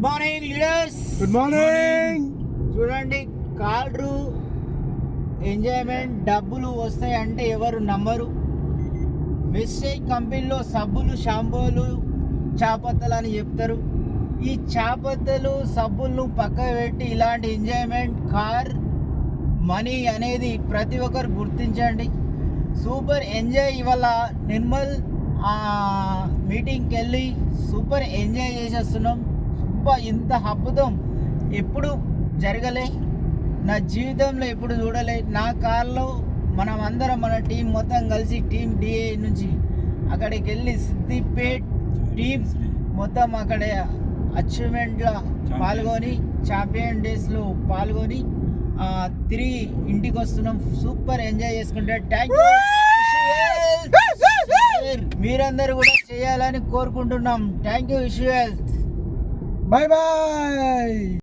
Morning leaders, good morning. చూడండి, కాళ్ళు enjoyment డబ్బులు వస్తాయి అంటే ఎవరు నమ్మరు. వెస్టేజ్ కంపెనీలో సబ్బులు, షాంపూలు, చాపత్తలు అని చెప్తారు. ఈ చాపత్తలు, సబ్బులను పక్కన పెట్టి ఇలాంటి ఎంజాయ్మెంట్, కార్, మనీ అనేది ప్రతి ఒక్కరు గుర్తించండి. Super enjoy. ఇవాళ నిర్మల్ మీటింగ్కి వెళ్ళి సూపర్ ఎంజాయ్ చేసేస్తున్నాం. ఇంత అద్భుతం ఎప్పుడు జరగలే, నా జీవితంలో ఎప్పుడు చూడలే. నా కార్లో మనం అందరం, మన టీం మొత్తం కలిసి, టీం డిఏ నుంచి అక్కడికి వెళ్ళి సిద్దిపేట్ టీం మొత్తం అక్కడ అచీవ్మెంట్లో పాల్గొని, ఛాంపియన్ డేస్లో పాల్గొని తిరిగి ఇంటికి వస్తున్నాం. సూపర్ ఎంజాయ్ చేసుకుంటే థ్యాంక్ యూ. మీరందరూ కూడా చేయాలని కోరుకుంటున్నాం. Thank you. Wish you health. Bye bye.